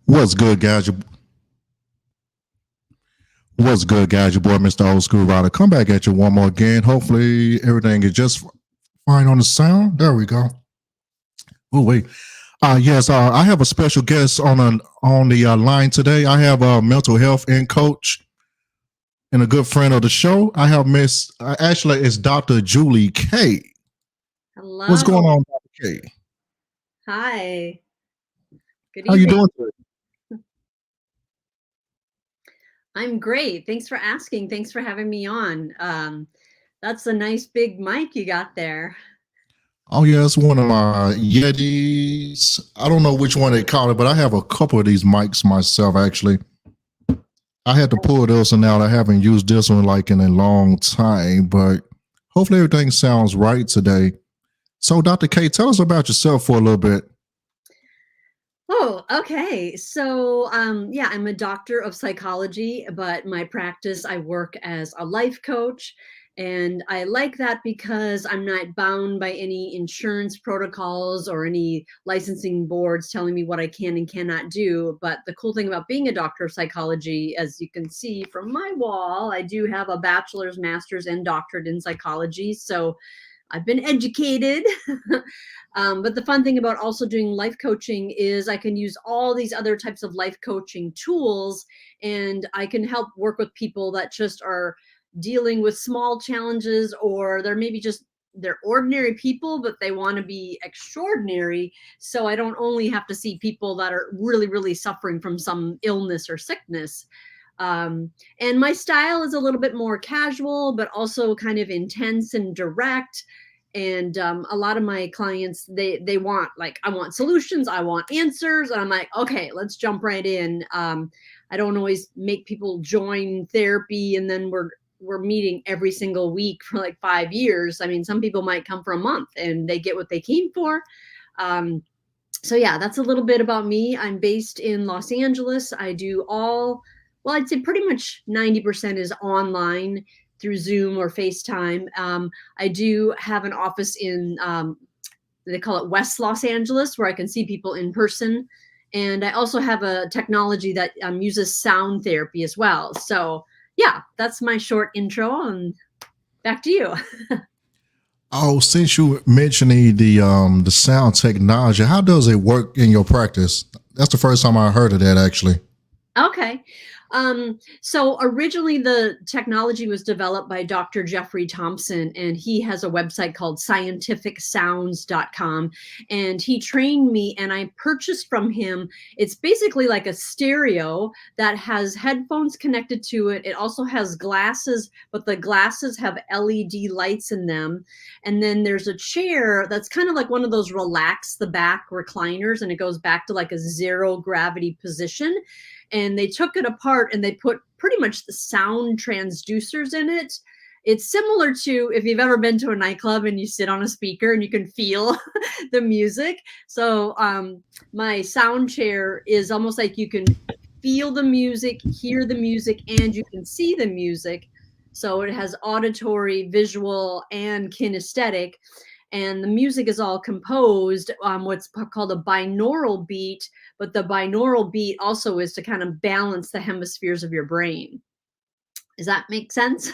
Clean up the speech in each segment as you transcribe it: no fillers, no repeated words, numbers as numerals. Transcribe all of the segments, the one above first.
What's good, guys? What's good, guys? Your boy, Mr. Old School Rider. Come back at you one more again. Hopefully, everything is just fine on the sound. There we go. Oh wait. Yes. I have a special guest on the line today. I have a mental health and coach and a good friend of the show. I have Miss. Actually, it's Dr. Julie K. What's going Hello. on, Dr. K? Hi. Good How you evening. doing today? I'm great. Thanks for asking. Thanks for having me on. That's a nice big mic you got there. Oh yeah, it's one of my Yetis. I don't know which one they call it, but I have a couple of these mics myself. Actually, I had to pull this one out. I haven't used this one like in a long time, but hopefully everything sounds right today. So, Dr. K, tell us about yourself for a little bit. Oh, okay. So, yeah, I'm a doctor of psychology, but my practice, I work as a life coach. And I like that because I'm not bound by any insurance protocols or any licensing boards telling me what I can and cannot do. But the cool thing about being a doctor of psychology, as you can see from my wall, I do have a bachelor's, master's, and doctorate in psychology. So I've been educated. But the fun thing about also doing life coaching is I can use all these other types of life coaching tools, and I can help work with people that just are dealing with small challenges, or they're maybe just they're ordinary people but they want to be extraordinary. So I don't only have to see people that are really really suffering from some illness or sickness. And my style is a little bit more casual, but also kind of intense and direct. And a lot of my clients, they want, like, I want solutions, I want answers, and I'm like, okay, let's jump right in. I don't always make people join therapy and then we're meeting every single week for like 5 years. I mean, some people might come for a month and they get what they came for. Um, so yeah, that's a little bit about me. I'm based in Los Angeles. I do all, well, I'd say pretty much 90% is online through Zoom or FaceTime. I do have an office in, they call it West Los Angeles, where I can see people in person. And I also have a technology that uses sound therapy as well. So yeah, that's my short intro, and back to you. Oh, since you mentioning the sound technology, how does it work in your practice? That's the first time I heard of that, actually. Okay. So originally the technology was developed by Dr. Jeffrey Thompson, and he has a website called scientificsounds.com. And he trained me, and I purchased from him. It's basically like a stereo that has headphones connected to it. It also has glasses, but the glasses have LED lights in them. And then there's a chair that's kind of like one of those relax the back recliners, and it goes back to like a zero gravity position. And they took it apart and they put pretty much the sound transducers in it. It's similar to if you've ever been to a nightclub and you sit on a speaker and you can feel the music. So my sound chair is almost like you can feel the music, hear the music, and you can see the music. So it has auditory, visual, and kinesthetic. And the music is all composed on what's called a binaural beat, but the binaural beat also is to kind of balance the hemispheres of your brain. Does that make sense?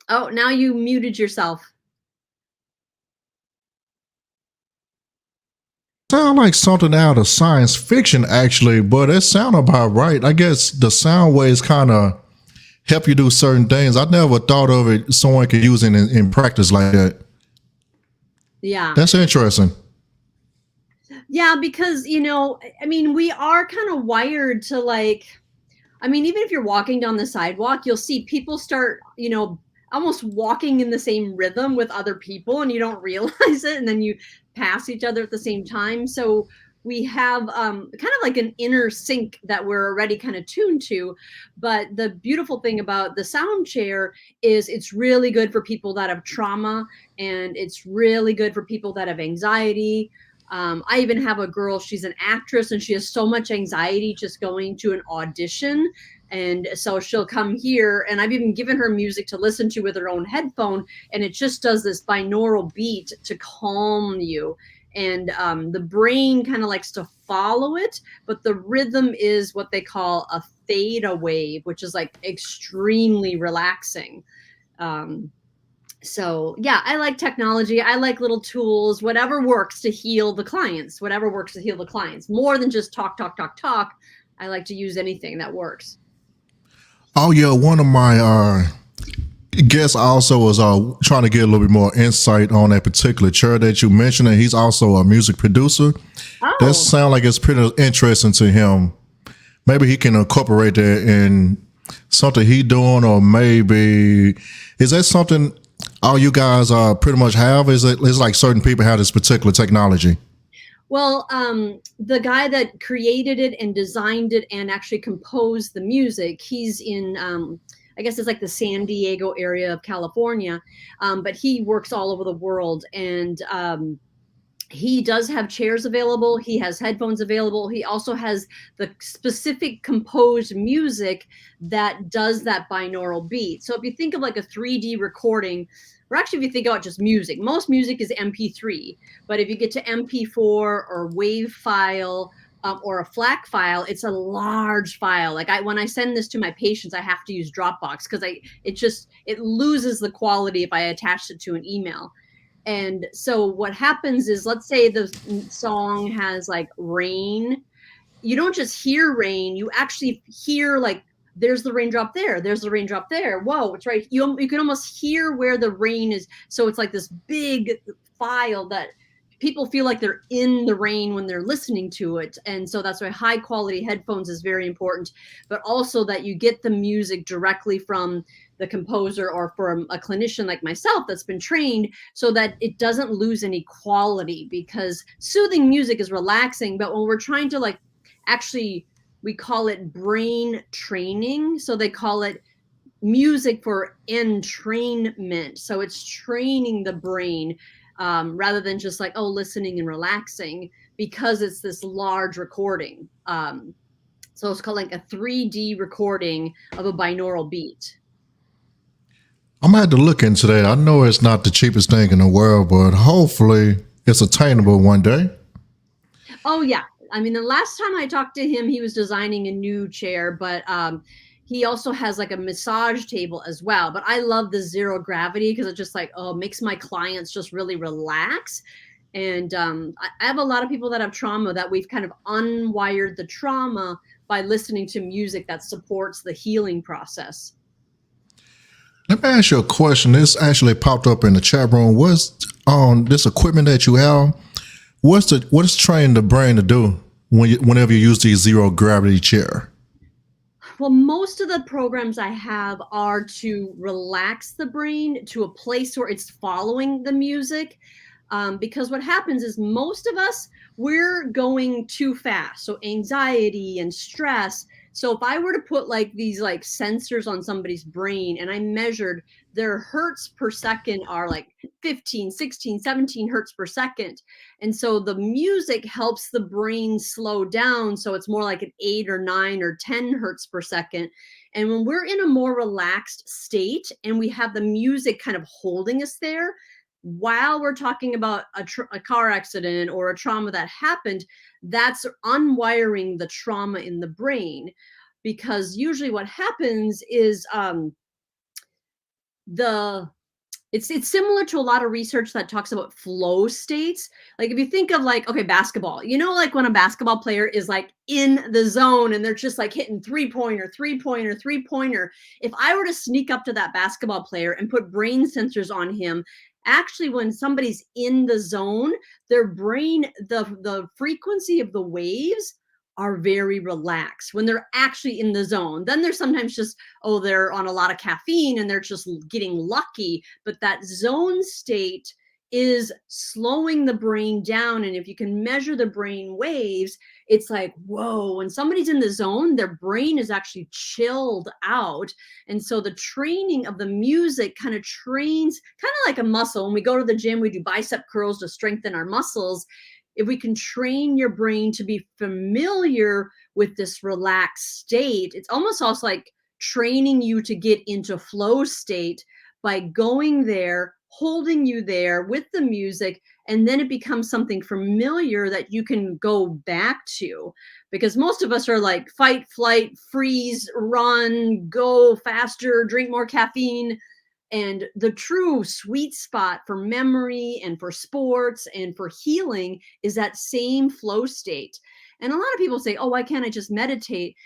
Oh, now you muted yourself. Sound like something out of science fiction, actually, but it sound about right. I guess the sound waves kind of help you do certain things. I never thought of it. Someone could use it in practice like that. Yeah. That's interesting. Yeah, because, I mean, we are kind of wired to, like, I mean, even if you're walking down the sidewalk, you'll see people start, almost walking in the same rhythm with other people, and you don't realize it, and then you pass each other at the same time. So we have kind of like an inner sync that we're already kind of tuned to. But the beautiful thing about the sound chair is it's really good for people that have trauma, and it's really good for people that have anxiety. I even have a girl, she's an actress, and she has so much anxiety just going to an audition And so she'll come here, and I've even given her music to listen to with her own headphone, and it just does this binaural beat to calm you. And the brain kind of likes to follow it, but the rhythm is what they call a theta wave, which is like extremely relaxing. Um, so yeah, I like technology. I like little tools, whatever works to heal the clients, whatever works to heal the clients, more than just talk, talk, talk, talk. I like to use anything that works. Oh yeah, one of my guests also was trying to get a little bit more insight on that particular chair that you mentioned, and he's also a music producer. That Oh, sounds like it's pretty interesting to him. Maybe he can incorporate that in something he doing, or maybe is that something all you guys pretty much have? Is it? It's like certain people have this particular technology. well, the guy that created it and designed it and actually composed the music, he's in, I guess it's like the San Diego area of California, but he works all over the world. And he does have chairs available. He has headphones available. He also has the specific composed music that does that binaural beat. So if you think of like a 3D recording, or actually if you think about just music, most music is MP3. But if you get to MP4 or WAV file, or a FLAC file, it's a large file. Like when I send this to my patients, I have to use Dropbox because it loses the quality if I attach it to an email. And so what happens is, let's say the song has like rain. You don't just hear rain, you actually hear like there's the raindrop there, there's the raindrop there. Whoa, it's right. You can almost hear where the rain is. So it's like this big file that people feel like they're in the rain when they're listening to it. And so that's why high quality headphones is very important, but also that you get the music directly from the composer or from a clinician like myself that's been trained, so that it doesn't lose any quality. Because soothing music is relaxing, but when we're trying to like actually, we call it brain training, so they call it music for entrainment. So it's training the brain, rather than just like, oh, listening and relaxing, because it's this large recording. So it's called like a 3D recording of a binaural beat. I'm gonna have to look into that. I know it's not the cheapest thing in the world, but hopefully it's attainable one day. Oh yeah. I mean, the last time I talked to him, he was designing a new chair, but he also has like a massage table as well. But I love the zero gravity because it just like, oh, makes my clients just really relax. And I have a lot of people that have trauma that we've kind of unwired the trauma by listening to music that supports the healing process. Let me ask you a question. This actually popped up in the chat room. What's on this equipment that you have? What is training the brain to do whenever you use the zero gravity chair? Well, most of the programs I have are to relax the brain to a place where it's following the music. Because what happens is, most of us, we're going too fast. So anxiety and stress. So if I were to put like these like sensors on somebody's brain and I measured their hertz per second are like 15, 16, 17 hertz per second. And so the music helps the brain slow down. So it's more like an 8 or 9 or 10 hertz per second. And when we're in a more relaxed state and we have the music kind of holding us there, while we're talking about a car accident or a trauma that happened, that's unwiring the trauma in the brain. Because usually what happens is, the it's similar to a lot of research that talks about flow states. Like if you think of like, okay, basketball, like when a basketball player is like in the zone and they're just like hitting three-pointer, three-pointer, three-pointer. If I were to sneak up to that basketball player and put brain sensors on him, actually when somebody's in the zone, their brain, the frequency of the waves are very relaxed when they're actually in the zone. Then there's sometimes just, oh, they're on a lot of caffeine and they're just getting lucky. But that zone state is slowing the brain down. And if you can measure the brain waves, it's like, whoa, when somebody's in the zone, their brain is actually chilled out. And so the training of the music kind of trains, kind of like a muscle. When we go to the gym, we do bicep curls to strengthen our muscles. if we can train your brain to be familiar with this relaxed state, it's almost also like training you to get into flow state by going there, holding you there with the music, and then it becomes something familiar that you can go back to. Because most of us are like fight, flight, freeze, run, go faster, drink more caffeine. And the true sweet spot for memory and for sports and for healing is that same flow state. And a lot of people say, oh, why can't I just meditate?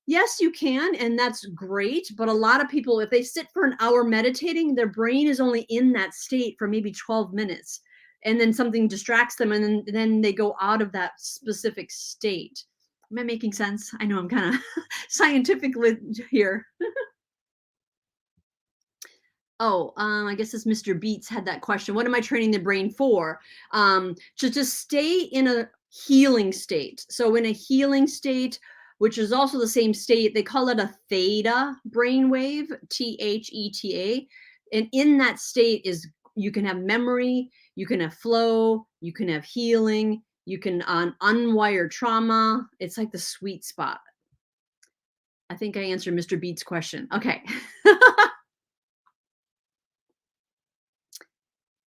Yes, you can, and that's great. But a lot of people, if they sit for an hour meditating, their brain is only in that state for maybe 12 minutes. And then something distracts them, and then they go out of that specific state. Am I making sense? I know I'm kind of scientific here. Oh, I guess this Mr. Beats had that question. What am I training the brain for? To just stay in a healing state. So in a healing state, which is also the same state, they call it a theta brainwave, THETA. And in that state is you can have memory, you can have flow, you can have healing, you can unwire trauma. It's like the sweet spot. I think I answered Mr. Beats' question. Okay.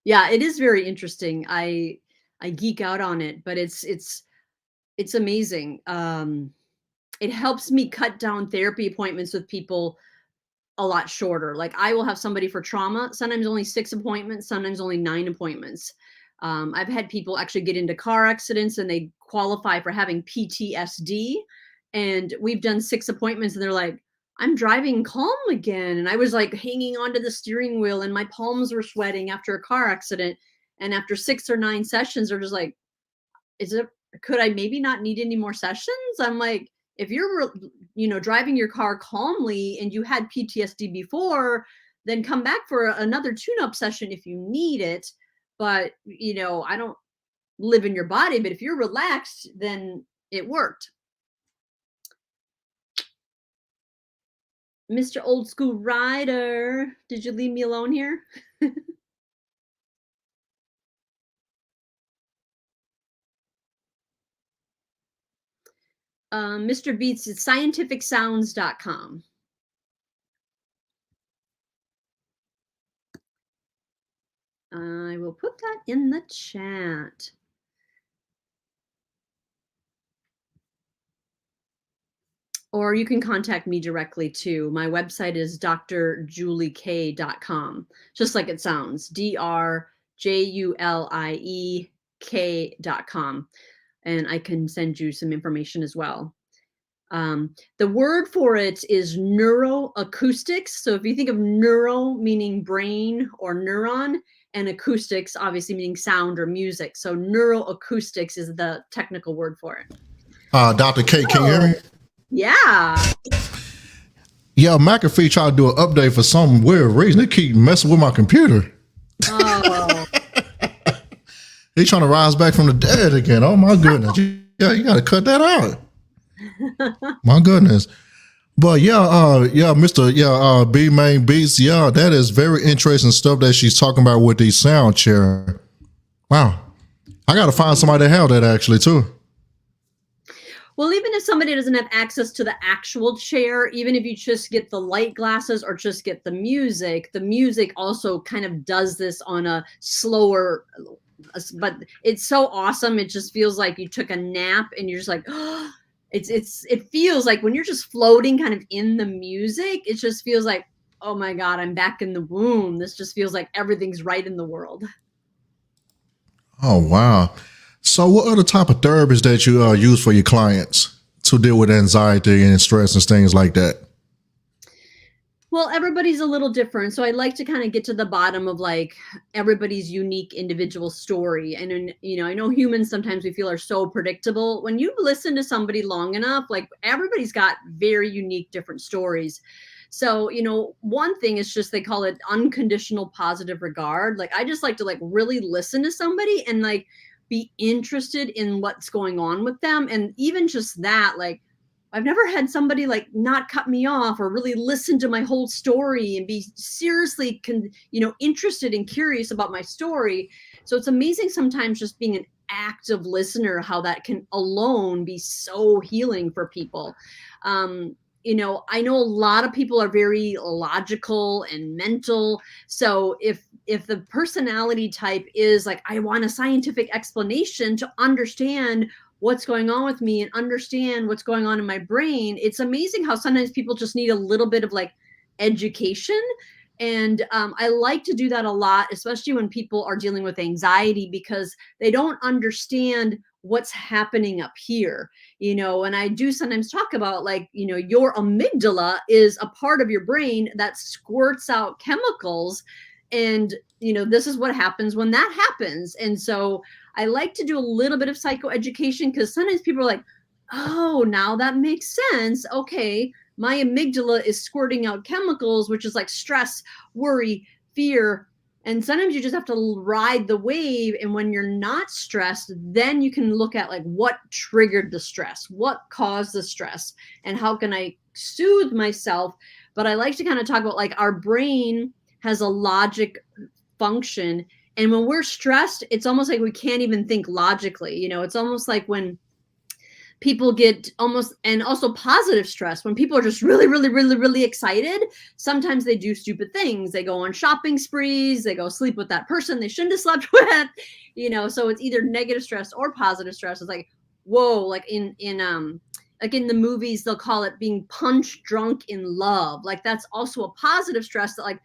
Yeah, it is very interesting. I geek out on it, but it's amazing. It helps me cut down therapy appointments with people a lot shorter. Like I will have somebody for trauma, sometimes only 6 appointments, sometimes only 9 appointments. I've had people actually get into car accidents and they qualify for having PTSD. And we've done 6 appointments and they're like, I'm driving calm again. And I was like hanging onto the steering wheel and my palms were sweating after a car accident. And after 6 or 9 sessions, they're just like, is it, could I maybe not need any more sessions? I'm like, if you're, driving your car calmly and you had PTSD before, then come back for another tune-up session if you need it. But, I don't live in your body, but if you're relaxed, then it worked. Mr. Old School Rider, did you leave me alone here? Mr. Beats is scientificsounds.com. I will put that in the chat. Or you can contact me directly too. My website is drjuliek.com, just like it sounds, drjuliek.com. And I can send you some information as well. The word for it is neuroacoustics. So if you think of neuro meaning brain or neuron, and acoustics obviously meaning sound or music. So neuroacoustics is the technical word for it. Dr. K, can you hear me? Yeah. Yeah, McAfee tried to do an update for some weird reason. They keep messing with my computer. Oh. He's trying to rise back from the dead again. Oh my goodness. Yeah, you gotta cut that out. My goodness. But Mr. B Main Beats, yeah, that is very interesting stuff that she's talking about with the sound chair. Wow. I gotta find somebody to have that actually too. Well, even if somebody doesn't have access to the actual chair, even if you just get the light glasses or just get the music also kind of does this on a slower, but it's so awesome. It just feels like you took a nap and you're just like, oh, it feels like when you're just floating kind of in the music, it just feels like, oh my God, I'm back in the womb. This just feels like everything's right in the world. Oh, wow. So what other type of therapies that you use for your clients to deal with anxiety and stress and things like that? Well, everybody's a little different. So I like to kind of get to the bottom of like everybody's unique individual story. And, I know humans sometimes we feel are so predictable. When you listen to somebody long enough, like everybody's got very unique different stories. So, one thing is just they call it unconditional positive regard. Like I just like to like really listen to somebody and like be interested in what's going on with them. And even just that, like, I've never had somebody like not cut me off or really listen to my whole story and be seriously, interested and curious about my story. So it's amazing sometimes just being active listener, how that can alone be so healing for people. I know a lot of people are very logical and mental. So if the personality type is like, I want a scientific explanation to understand what's going on with me and understand what's going on in my brain, it's amazing how sometimes people just need a little bit of like education. And I like to do that a lot, especially when people are dealing with anxiety, because they don't understand what's happening up here. And I do sometimes talk about, like, your amygdala is a part of your brain that squirts out chemicals. And, this is what happens when that happens. And so I like to do a little bit of psychoeducation, because sometimes people are like, oh, now that makes sense. Okay, my amygdala is squirting out chemicals, which is like stress, worry, fear. And sometimes you just have to ride the wave. And when you're not stressed, then you can look at like what triggered the stress, what caused the stress, and how can I soothe myself. But I like to kind of talk about, like, our brain has a logic function. And when we're stressed, it's almost like we can't even think logically. It's almost like when people get almost, and also positive stress, when people are just really, really, really, really excited, sometimes they do stupid things. They go on shopping sprees, they go sleep with that person they shouldn't have slept with. So it's either negative stress or positive stress. It's like, whoa, like like in the movies, they'll call it being punch drunk in love. Like, that's also a positive stress, that, like,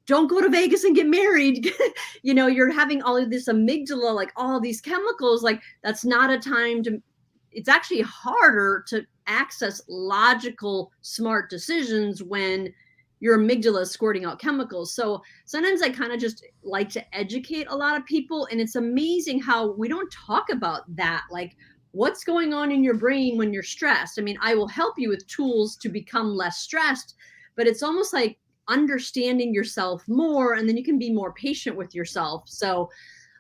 don't go to Vegas and get married. You're having all of this amygdala, like all of these chemicals. Like, that's not a time to, it's actually harder to access logical, smart decisions when your amygdala is squirting out chemicals. So sometimes I kind of just like to educate a lot of people. And it's amazing how we don't talk about that. Like, what's going on in your brain when you're stressed? I mean, I will help you with tools to become less stressed, but it's almost like understanding yourself more, and then you can be more patient with yourself. So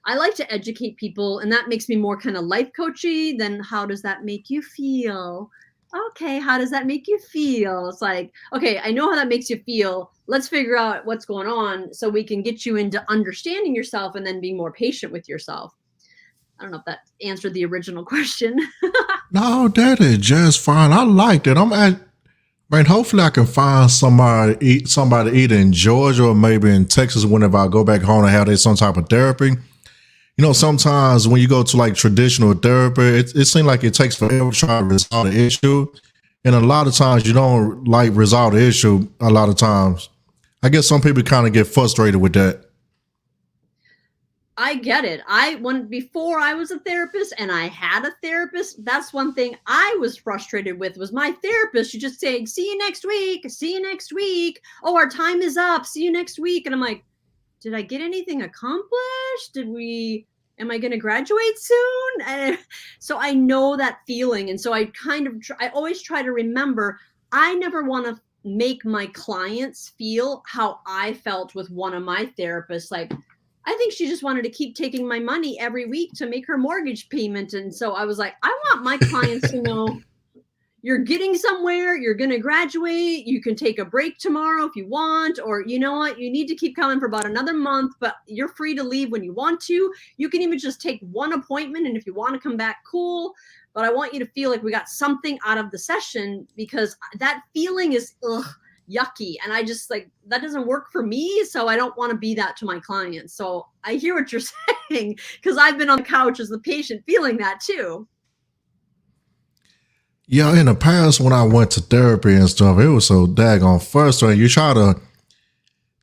I like to educate people, and that makes me more kind of life coachy. Then how does that make you feel? Okay, how does that make you feel? It's like, okay, I know how that makes you feel. Let's figure out what's going on so we can get you into understanding yourself and then being more patient with yourself. I don't know if that answered the original question. No, that is just fine. I liked it. Man, hopefully I can find somebody either in Georgia or maybe in Texas whenever I go back home and have some type of therapy. Sometimes when you go to like traditional therapy, it seems like it takes forever to try to resolve the issue. And a lot of times you don't like resolve the issue a lot of times. I guess some people kind of get frustrated with that. I get it. Before I was a therapist and I had a therapist, that's one thing I was frustrated with, was my therapist. She just saying, see you next week. See you next week. Oh, our time is up. See you next week. And I'm like, did I get anything accomplished? Am I going to graduate soon? And so I know that feeling. And so I always try to remember, I never want to make my clients feel how I felt with one of my therapists. Like, I think she just wanted to keep taking my money every week to make her mortgage payment. And so I was like, I want my clients to know, you're getting somewhere, you're going to graduate, you can take a break tomorrow if you want, or you know what, you need to keep coming for about another month, but you're free to leave when you want to. You can even just take one appointment, and if you want to come back, cool. But I want you to feel like we got something out of the session, because that feeling is yucky, and I just, like, that doesn't work for me, so I don't want to be that to my clients. So I hear what you're saying, because I've been on the couch as the patient feeling that too. Yeah, in the past when I went to therapy and stuff, it was so daggone frustrating. You try to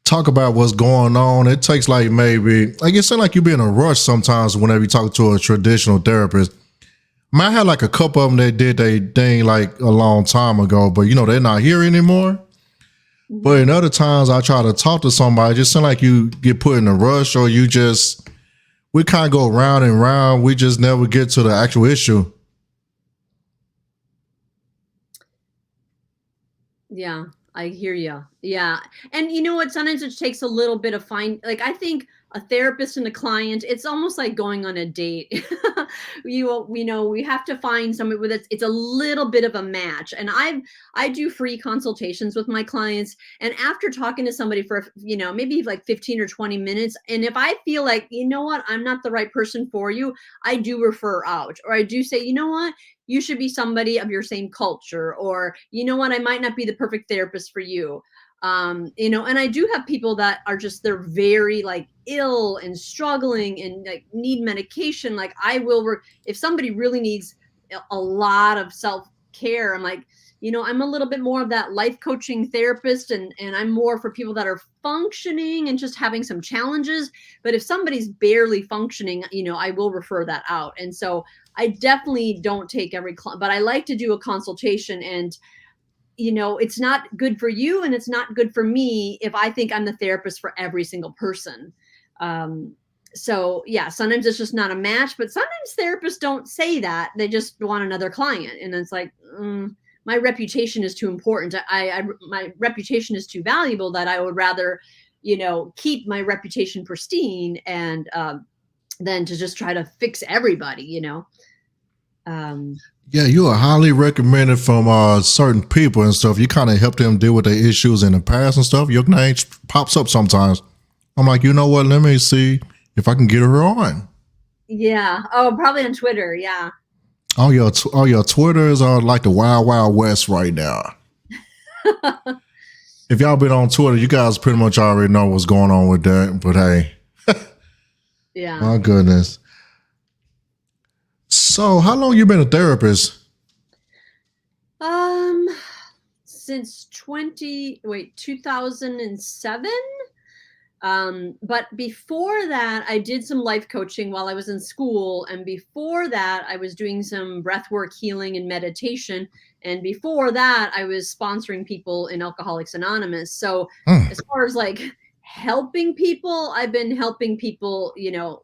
talk about what's going on. It takes like maybe, like, it seems like you be in a rush sometimes whenever you talk to a traditional therapist. I mean, I had like a couple of them that did their thing like a long time ago, but they're not here anymore. But in other times I try to talk to somebody, it just seems like you get put in a rush, or we kind of go round and round. We just never get to the actual issue. Yeah, I hear you. Yeah. And you know what? Sometimes it takes a little bit of like, I think a therapist and a client, it's almost like going on a date. We have to find somebody with it's a little bit of a match. And I do free consultations with my clients. And after talking to somebody for, maybe like 15 or 20 minutes, and if I feel like, you know what, I'm not the right person for you, I do refer out, or I do say, you know what, you should be somebody of your same culture, or, you know what, I might not be the perfect therapist for you. And I do have people that are just, they're very like ill and struggling and like need medication. Like I will work if somebody really needs a lot of self-care. I'm like, I'm a little bit more of that life coaching therapist, and I'm more for people that are functioning and just having some challenges. But if somebody's barely functioning, I will refer that out. And so I definitely don't take every client, but I like to do a consultation. And it's not good for you and it's not good for me if I think I'm the therapist for every single person. So yeah, sometimes it's just not a match, but sometimes therapists don't say that. They just want another client. And it's like, my reputation is too important. My reputation is too valuable that I would rather, keep my reputation pristine and, than to just try to fix everybody. Yeah, you are highly recommended from certain people and stuff. You kind of help them deal with their issues in the past and stuff. Your name pops up sometimes. I'm like, you know what? Let me see if I can get her on. Yeah. Oh, probably on Twitter. Yeah. All your Twitters are like the wild, wild west right now. If y'all been on Twitter, you guys pretty much already know what's going on with that. But hey, yeah. My goodness. So, how long you been a therapist? Since 2007. But before that, I did some life coaching while I was in school. And before that, I was doing some breathwork healing and meditation. And before that, I was sponsoring people in Alcoholics Anonymous. So as far as like helping people, I've been helping people,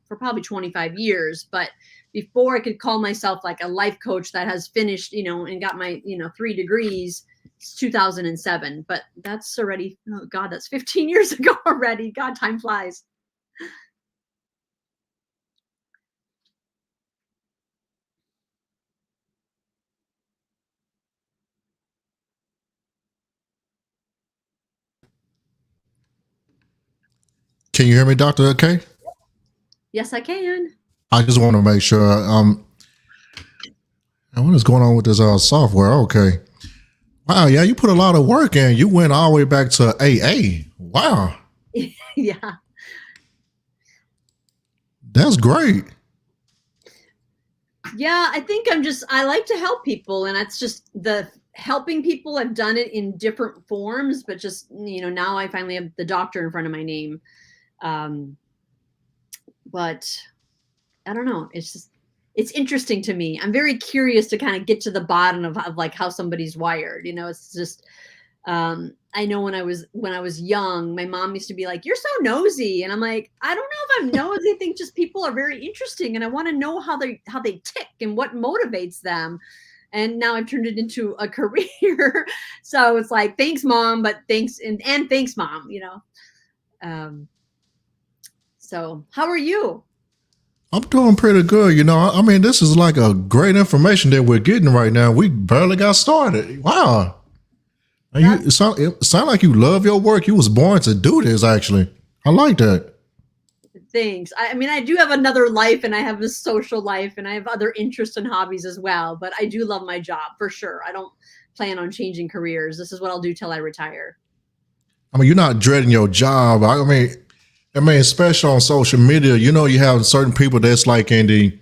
for probably 25 years. But before I could call myself like a life coach that has finished, and got my, 3 degrees, it's 2007, but that's already, oh God, that's 15 years ago already. God, time flies. Can you hear me, Dr. Okay? Yes, I can. I just want to make sure. What is going on with this software? Okay. Wow, yeah, you put a lot of work in. You went all the way back to AA. Wow. Yeah. That's great. Yeah, I think I like to help people, and that's just the helping people. I've done it in different forms, but just, now I finally have the doctor in front of my name. But I don't know. It's interesting to me. I'm very curious to kind of get to the bottom of like how somebody's wired. It's just, I know when I was young, my mom used to be like, "You're so nosy," and I'm like, I don't know if I'm nosy. I think just people are very interesting, and I want to know how they tick and what motivates them. And now I've turned it into a career. So it's like, thanks, mom, but thanks and thanks, mom. So how are you? I'm doing pretty good. I mean, this is like a great information that we're getting right now. We barely got started. Wow. It sound like you love your work. You was born to do this, actually. I like that. Thanks. I mean, I do have another life, and I have this social life, and I have other interests and hobbies as well. But I do love my job for sure. I don't plan on changing careers. This is what I'll do till I retire. I mean, you're not dreading your job. I mean, especially on social media, you have certain people that's like in the,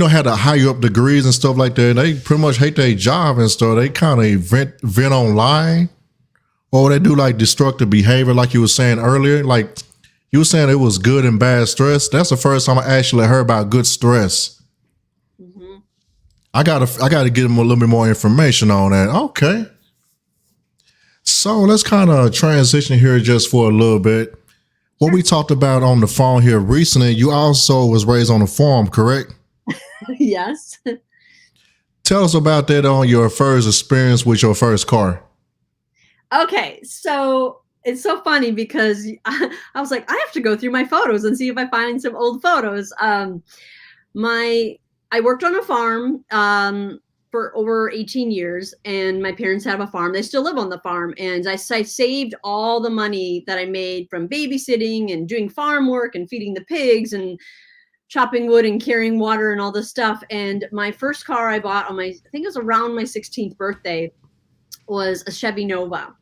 had the higher up degrees and stuff like that. They pretty much hate their job and stuff. They kind of vent online, or they do like destructive behavior, like you were saying earlier. Like you were saying, it was good and bad stress. That's the first time I actually heard about good stress. Mm-hmm. I gotta get them a little bit more information on that. Okay. So let's kind of transition here just for a little bit. What we talked about on the phone here recently, you also was raised on a farm, correct? Yes. Tell us about that on your first experience with your first car. Okay, so it's so funny because I was like, I have to go through my photos and see if I find some old photos. My I worked on a farm for over 18 years, and my parents have a farm. They still live on the farm, and I saved all the money that I made from babysitting and doing farm work and feeding the pigs and chopping wood and carrying water and all this stuff. And my first car I bought on I think it was around my 16th birthday, was a Chevy Nova.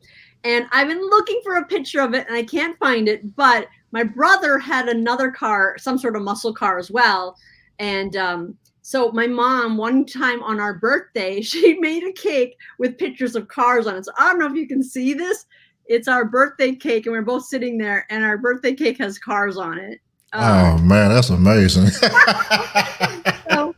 And I've been looking for a picture of it and I can't find it, but my brother had another car, some sort of muscle car as well. And so my mom, one time on our birthday, she made a cake with pictures of cars on it. So I don't know if you can see this. It's our birthday cake, and we're both sitting there, and our birthday cake has cars on it. Oh man, that's amazing. So,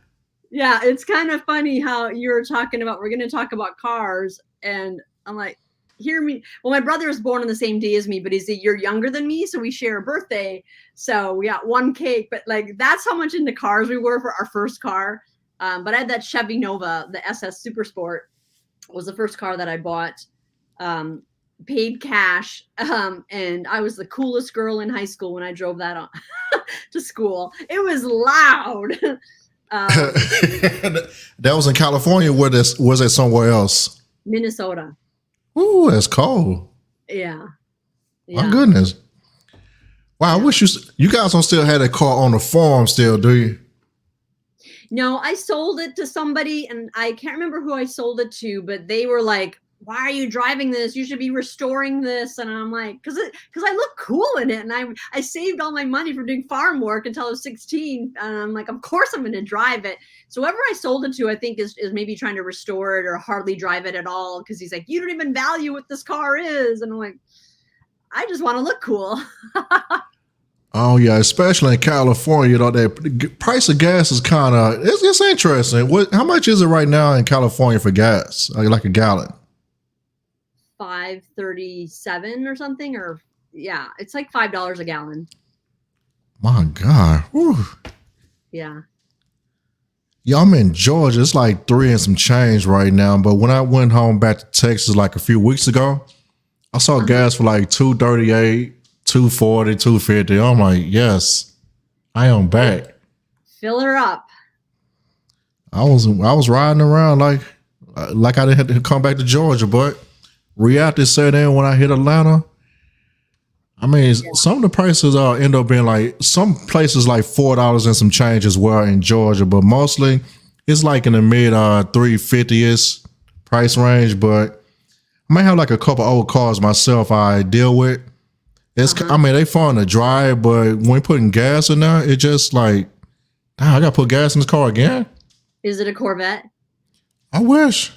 yeah, it's kind of funny how you were talking about, we're going to talk about cars. And I'm like, hear me. Well, my brother was born on the same day as me, but he's a year younger than me. So we share a birthday. So we got one cake, but like, that's how much into cars we were for our first car. But I had that Chevy Nova, the SS Super Sport was the first car that I bought, paid cash. And I was the coolest girl in high school when I drove that on to school. It was loud. That was in California. Where this was it somewhere else? Minnesota. Ooh, that's cold. Yeah. My goodness. Wow, I wish you guys don't still have that car on the farm still, do you? No, I sold it to somebody, and I can't remember who I sold it to, but they were like, why are you driving this? You should be restoring this. And I'm like, because I look cool in it. And I saved all my money from doing farm work until I was 16. And I'm like, of course I'm going to drive it. So whoever I sold it to, I think is maybe trying to restore it or hardly drive it at all. Because he's like, you don't even value what this car is. And I'm like, I just want to look cool. Oh yeah, especially in California, the price of gas is kind of it's interesting. How much is it right now in California for gas, like a gallon? $5.37 or something, or yeah, it's like $5 a gallon. My God. Whew. Yeah. Yeah, I'm in Georgia. It's like 3 and some change right now. But when I went home back to Texas like a few weeks ago, I saw gas for like $2.38, $2.40, $2.50. I'm like, yes, I am back. Fill her up. I was riding around like I didn't have to come back to Georgia, but reality set in when I hit Atlanta. I mean, some of the prices end up being like some places like $4 and some change as well in Georgia, but mostly it's like in the mid $3.50ish price range. But I might have like a couple old cars myself I deal with. I mean, they fun to drive, but when putting gas in there, it just like, damn, I gotta put gas in this car again. Is it a Corvette? I wish.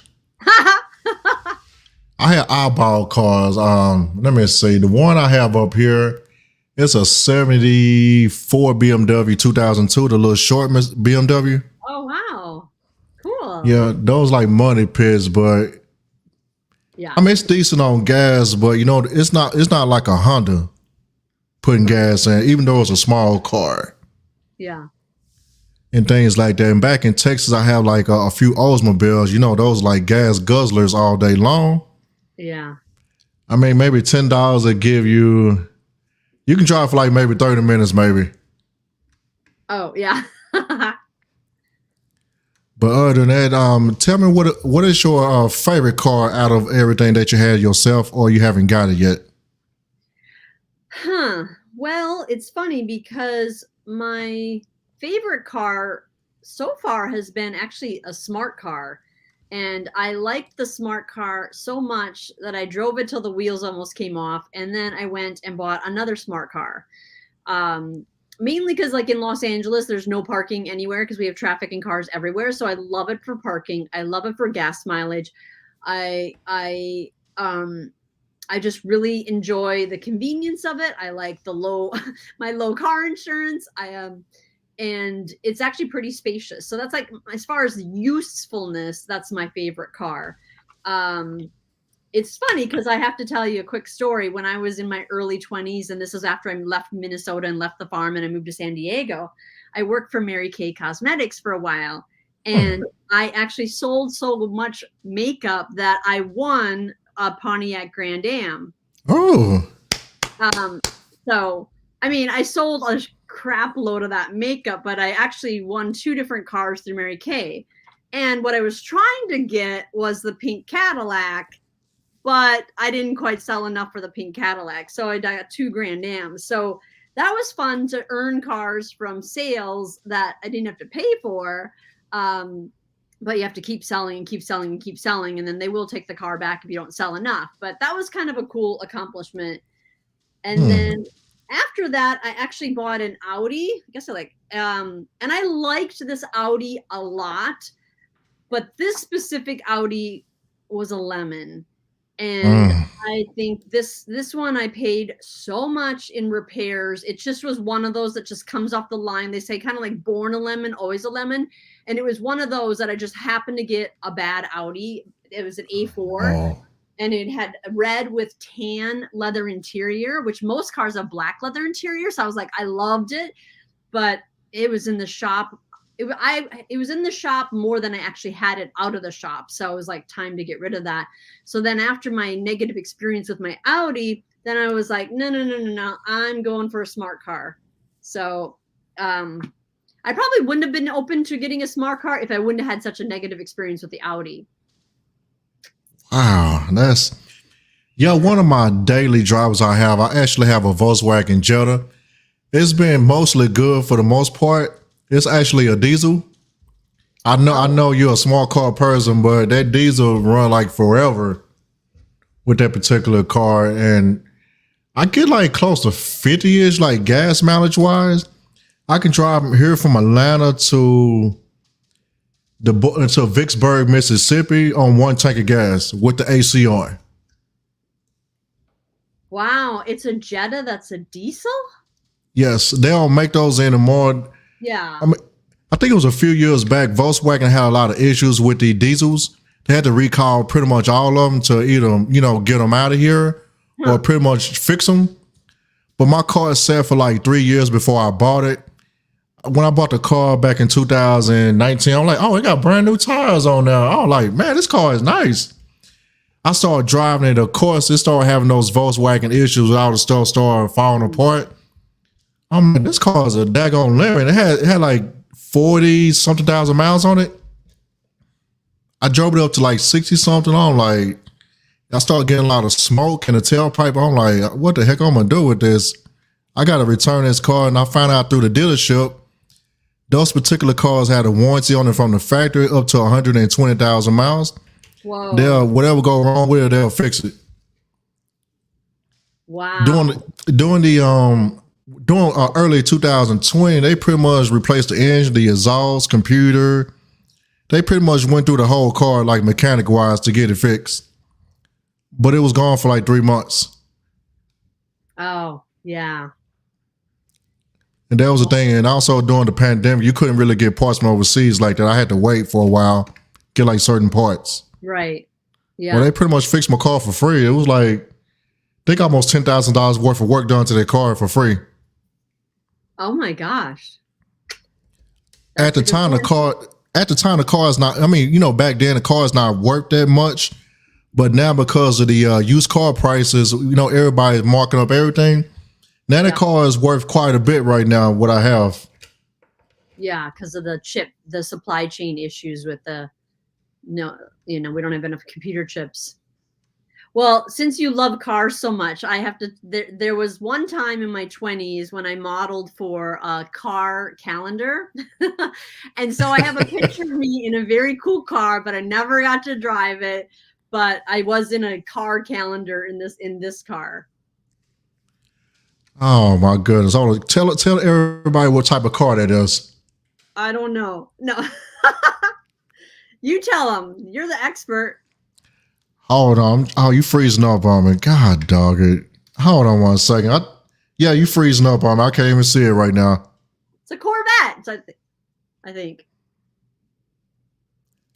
I had eyeball cars. Let me see. The one I have up here, it's a 74 BMW 2002, the little short BMW. Oh, wow. Cool. Yeah, those like money pits, but yeah, I mean, it's decent on gas, but you know, it's not like a Honda putting gas in, even though it's a small car. Yeah. And things like that. And back in Texas, I have like a few Oldsmobiles, you know, those like gas guzzlers all day long. Yeah. I mean, maybe $10 will give you can drive for like maybe 30 minutes, maybe. Oh, yeah. But other than that, tell me what is your favorite car out of everything that you had yourself or you haven't got it yet? Well, it's funny because my favorite car so far has been actually a smart car. And I liked the smart car so much that I drove it till the wheels almost came off. And then I went and bought another smart car. Mainly because like in Los Angeles, there's no parking anywhere because we have traffic and cars everywhere. So I love it for parking. I love it for gas mileage. I just really enjoy the convenience of it. I like my low car insurance. And it's actually pretty spacious. So that's like, as far as usefulness, that's my favorite car. It's funny because I have to tell you a quick story. When I was in my early 20s, and this is after I left Minnesota and left the farm and I moved to San Diego, I worked for Mary Kay Cosmetics for a while. And I actually sold so much makeup that I won a Pontiac Grand Am. Oh. Um, so, I mean, I sold a crap load of that makeup, but I actually won 2 different cars through Mary Kay. And what I was trying to get was the pink Cadillac, but I didn't quite sell enough for the pink Cadillac. So I got 2 Grand Ams. So that was fun to earn cars from sales that I didn't have to pay for. But you have to keep selling and keep selling and keep selling. And then they will take the car back if you don't sell enough. But that was kind of a cool accomplishment. And then after that, I actually bought an Audi. I guess and I liked this Audi a lot, but this specific Audi was a lemon. And I think this one I paid so much in repairs. It just was one of those that just comes off the line. They say kind of like born a lemon, always a lemon. And it was one of those that I just happened to get a bad Audi. It was an A4. And it had red with tan leather interior, which most cars have black leather interior. So I was like, I loved it, but it was in the shop. It was in the shop more than I actually had it out of the shop. So it was like time to get rid of that. So then after my negative experience with my Audi, then I was like, no. I'm going for a smart car. So I probably wouldn't have been open to getting a smart car if I wouldn't have had such a negative experience with the Audi. Wow, one of my daily drivers I actually have a Volkswagen Jetta. It's been mostly good for the most part. It's actually a diesel. I know you're a small car person, but that diesel run like forever with that particular car. And I get like close to 50-ish, like gas mileage wise. I can drive here from Atlanta to Vicksburg, Mississippi on 1 tank of gas with the AC on. Wow, it's a Jetta that's a diesel? Yes, they don't make those anymore. Yeah. I think it was a few years back, Volkswagen had a lot of issues with the diesels. They had to recall pretty much all of them to either, get them out of here or pretty much fix them. But my car is set for like 3 years before I bought it. When I bought the car back in 2019, I'm like, oh, it got brand new tires on there. I was like, man, this car is nice. I started driving it. Of course, it started having those Volkswagen issues. All the stuff started falling apart. I'm like, this car is a daggone lemon. It had like 40 something thousand miles on it. I drove it up to like 60 something. I'm like, I started getting a lot of smoke in the tailpipe. I'm like, what the heck I'm gonna do with this? I got to return this car. And I found out through the dealership, those particular cars had a warranty on it from the factory up to 120,000 miles. Whoa. Whatever go wrong with it, they'll fix it. Wow. During early 2020, they pretty much replaced the engine, the exhaust, computer. They pretty much went through the whole car, like mechanic wise, to get it fixed. But it was gone for like 3 months. Oh, yeah. And that was the thing. And also during the pandemic, you couldn't really get parts from overseas like that. I had to wait for a while, get like certain parts. Right. Yeah. Well, they pretty much fixed my car for free. It was like, they got almost $10,000 worth of work done to their car for free. Oh my gosh. At the time, the car is not, back then the car is not worth that much. But now because of the used car prices, everybody's marking up everything. Now the car is worth quite a bit right now, what I have. Yeah, because of the supply chain issues with we don't have enough computer chips. Well, since you love cars so much, I have to, there was one time in my 20s when I modeled for a car calendar. And so I have a picture of me in a very cool car, but I never got to drive it. But I was in a car calendar in this car. Oh my goodness. Tell everybody what type of car that is. I don't know. No. You tell them. You're the expert. Hold on. Oh, you freezing up on me. God dog it. Hold on 1 second. You freezing up on me. I can't even see it right now. It's a Corvette, I think.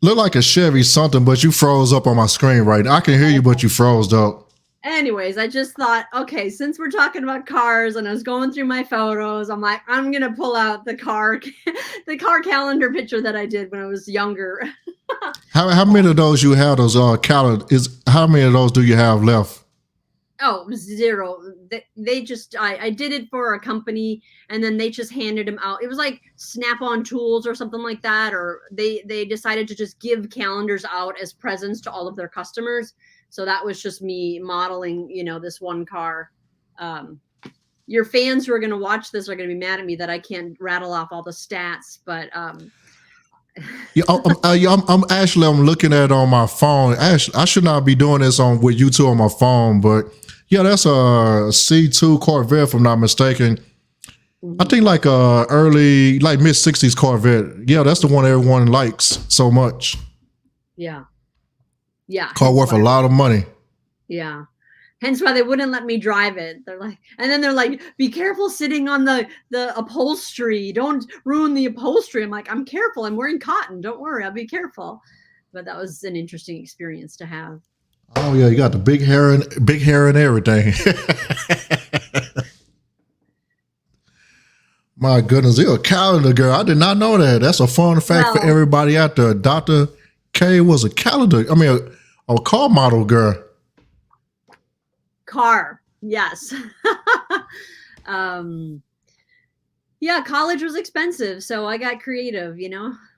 Look like a Chevy something, but you froze up on my screen right now. I can hear you, but you froze up. Anyways, I just thought, okay, since we're talking about cars and I was going through my photos, I'm like, I'm going to pull out the car calendar picture that I did when I was younger. How many of those you have, those calendars? How many of those do you have left? Oh, zero. They just, I did it for a company, and then they just handed them out. It was like Snap-on Tools or something like that, or they decided to just give calendars out as presents to all of their customers. So that was just me modeling, this one car. Your fans who are going to watch this are going to be mad at me that I can't rattle off all the stats, but Yeah, I'm actually I'm looking at it on my phone. Actually, I should not be doing this on with you two on my phone, but yeah, that's a C2 Corvette, if I'm not mistaken. I think like early, like mid '60s Corvette. Yeah, that's the one everyone likes so much. yeah, Car worth a lot of money. Yeah. Hence why they wouldn't let me drive it. They're like, and then they're like, be careful sitting on the upholstery. Don't ruin the upholstery. I'm like, I'm careful. I'm wearing cotton. Don't worry. I'll be careful. But that was an interesting experience to have. Oh yeah, you got the big hair and everything. My goodness, you're a calendar girl. I did not know that. That's a fun fact for everybody out there. Dr. K was a calendar. I mean, a car model girl. Car, yes. Yeah, college was expensive, so I got creative.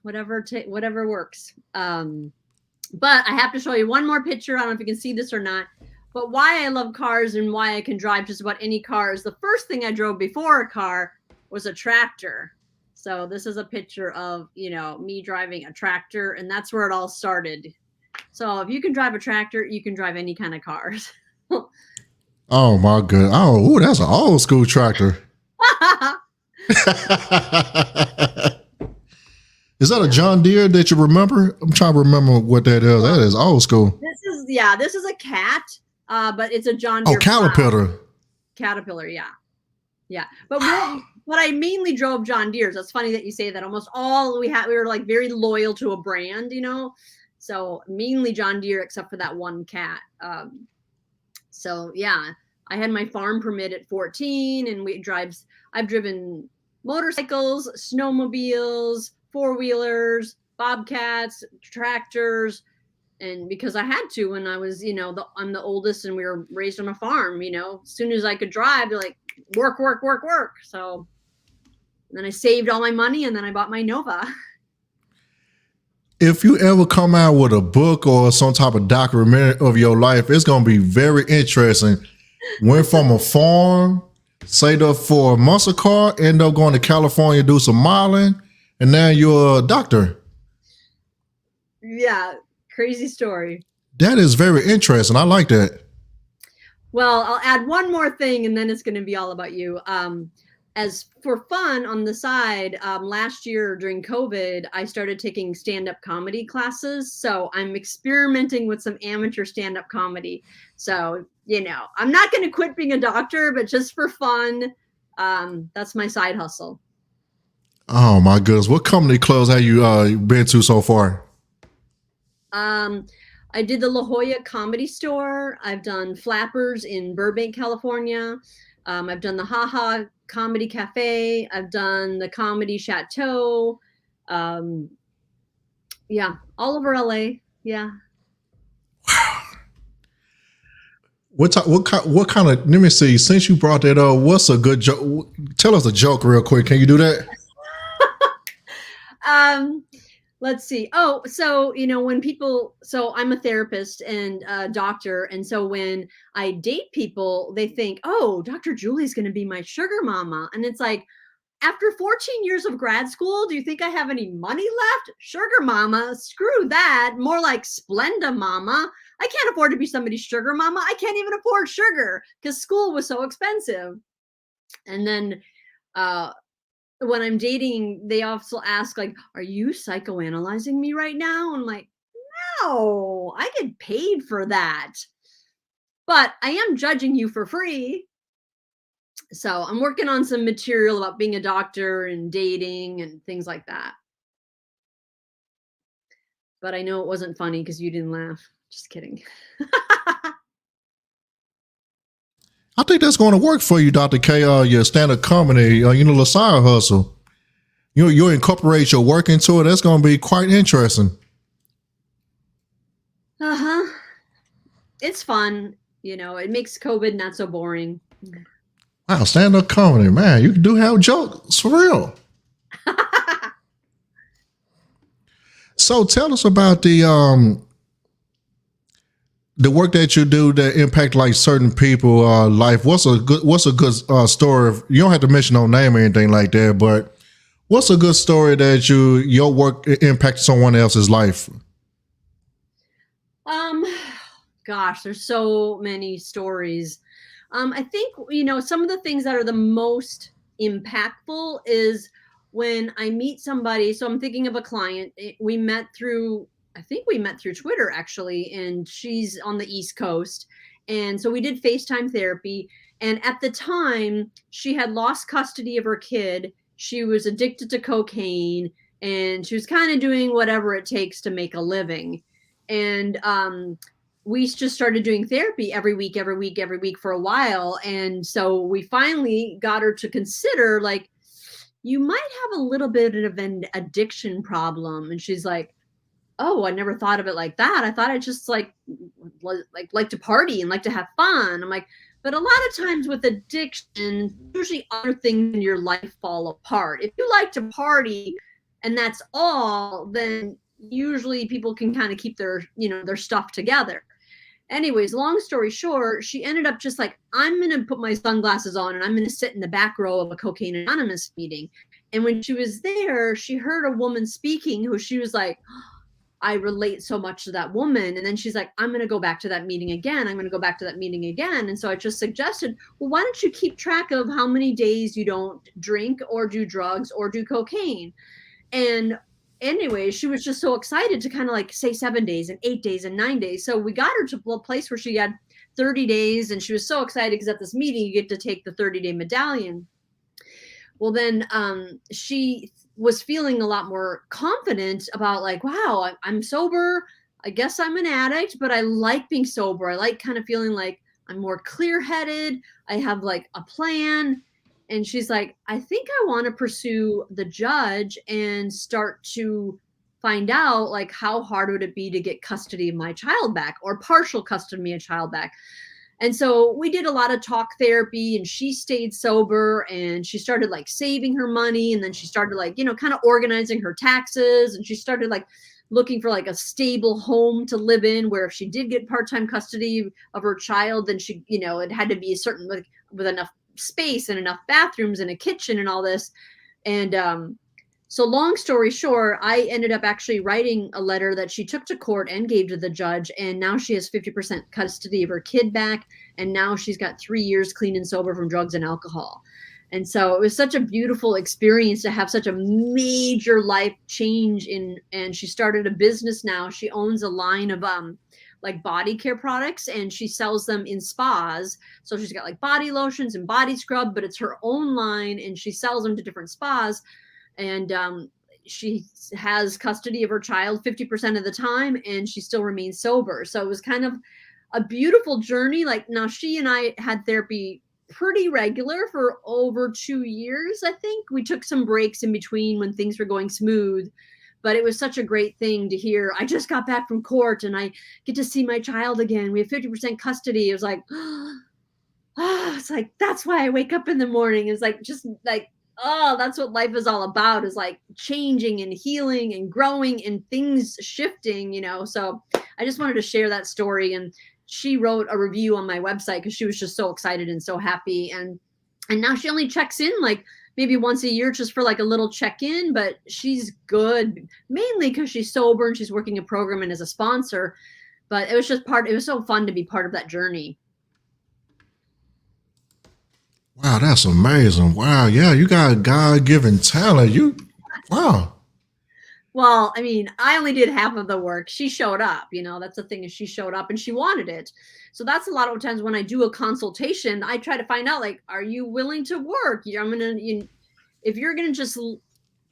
Whatever works. But I have to show you one more picture. I don't know if you can see this or not. But why I love cars and why I can drive just about any car is the first thing I drove before a car was a tractor. So this is a picture of, me driving a tractor, and that's where it all started. So if you can drive a tractor, you can drive any kind of cars. Oh my god. Oh, that's an old school tractor. Is that a John Deere that you remember? I'm trying to remember what that is. That is old school. This is a cat, but it's a John Deere. Oh, Caterpillar. Caterpillar, yeah. Yeah. But I mainly drove John Deere's. That's funny that you say that. Almost all we were like very loyal to a brand, So mainly John Deere, except for that one cat. So yeah, I had my farm permit at 14, and I've driven motorcycles, snowmobiles, four-wheelers, bobcats, tractors, and because I had to when I was, I'm the oldest and we were raised on a farm, as soon as I could drive, they're like, work. So then I saved all my money and then I bought my Nova. If you ever come out with a book or some type of documentary of your life, it's going to be very interesting. Went from a farm, saved up for a muscle car, end up going to California, do some modeling, and now you're a doctor. Yeah, crazy story. That is very interesting. I like that. Well, I'll add one more thing and then it's going to be all about you. As for fun on the side, last year during COVID, I started taking stand-up comedy classes. So I'm experimenting with some amateur stand-up comedy. So, I'm not going to quit being a doctor, but just for fun, that's my side hustle. Oh my goodness. What comedy clubs have you been to so far? I did the La Jolla Comedy Store. I've done Flappers in Burbank, California. I've done the Ha Comedy Cafe. I've done the Comedy Chateau. Yeah, all over LA. Yeah. What kind of? Let me see. Since you brought that up, what's a good joke? Tell us a joke real quick. Can you do that? Let's see. Oh, so, so I'm a therapist and a doctor. And so when I date people, they think, oh, Dr. Julie's going to be my sugar mama. And it's like, after 14 years of grad school, do you think I have any money left? Sugar mama, screw that. More like Splenda mama. I can't afford to be somebody's sugar mama. I can't even afford sugar because school was so expensive. And then, when I'm dating, they also ask, like, are you psychoanalyzing me right now? I'm like, no, I get paid for that. But I am judging you for free. So I'm working on some material about being a doctor and dating and things like that. But I know it wasn't funny because you didn't laugh. Just kidding. I think that's going to work for you, Dr. K. Your stand-up comedy, the side hustle. You incorporate your work into it. That's going to be quite interesting. Uh-huh. It's fun. It makes COVID not so boring. Wow, stand up comedy, man. You do have jokes for real. So tell us about the work that you do that impact like certain people life. What's a good story? You don't have to mention no name or anything like that, but what's a good story that your work impacted someone else's life? Um, Gosh, there's so many stories. I think, some of the things that are the most impactful is when I meet somebody. So I'm thinking of a client. I think we met through Twitter actually, and she's on the East Coast. And so we did FaceTime therapy. And at the time, she had lost custody of her kid. She was addicted to cocaine, and she was kind of doing whatever it takes to make a living. And we just started doing therapy every week for a while. And so we finally got her to consider, like, you might have a little bit of an addiction problem. And she's like, oh, I never thought of it like that. I thought I just like to party and like to have fun. I'm like, but a lot of times with addiction, usually other things in your life fall apart. If you like to party and that's all, then usually people can kind of keep their stuff together. Anyways, long story short, she ended up just like, I'm going to put my sunglasses on and I'm going to sit in the back row of a Cocaine Anonymous meeting. And when she was there, she heard a woman speaking who she was like, I relate so much to that woman. And then she's like, I'm going to go back to that meeting again. I'm going to go back to that meeting again. And so I just suggested, well, why don't you keep track of how many days you don't drink or do drugs or do cocaine? And anyway, she was just so excited to kind of like say 7 days and 8 days and 9 days. So we got her to a place where she had 30 days, and she was so excited because at this meeting, you get to take the 30-day medallion. Well, then she was feeling a lot more confident about like, wow, I'm sober. I guess I'm an addict, but I like being sober. I like kind of feeling like I'm more clear-headed. I have like a plan. And she's like, I think I want to pursue the judge and start to find out like how hard would it be to get custody of my child back or partial custody of my child back. And so we did a lot of talk therapy, and she stayed sober, and she started like saving her money. And then she started like, kind of organizing her taxes, and she started like looking for like a stable home to live in, where if she did get part-time custody of her child, then she, it had to be a certain, like, with enough space and enough bathrooms and a kitchen and all this. And so long story short, I ended up actually writing a letter that she took to court and gave to the judge. And now she has 50% custody of her kid back. And now she's got 3 years clean and sober from drugs and alcohol. And so it was such a beautiful experience to have such a major life change and she started a business now. She owns a line of like body care products, and she sells them in spas. So she's got like body lotions and body scrub, but it's her own line, and she sells them to different spas. And she has custody of her child 50% of the time, and she still remains sober. So it was kind of a beautiful journey. Like, now she and I had therapy pretty regular for over 2 years. I think we took some breaks in between when things were going smooth, but it was such a great thing to hear. I just got back from court and I get to see my child again. We have 50% custody. It was like, it's like, that's why I wake up in the morning. It's like, just like, oh, that's what life is all about, is like changing and healing and growing and things shifting, So I just wanted to share that story. And she wrote a review on my website because she was just so excited and so happy. And now she only checks in like maybe once a year, just for like a little check-in, but she's good, mainly because she's sober and she's working a program and as a sponsor. But it was so fun to be part of that journey. Wow, that's amazing. Wow, yeah, you got God-given talent. Wow. Well, I mean, I only did half of the work. She showed up, that's the thing, is she showed up and she wanted it. So that's a lot of times when I do a consultation, I try to find out, like, are you willing to work? If you're going to just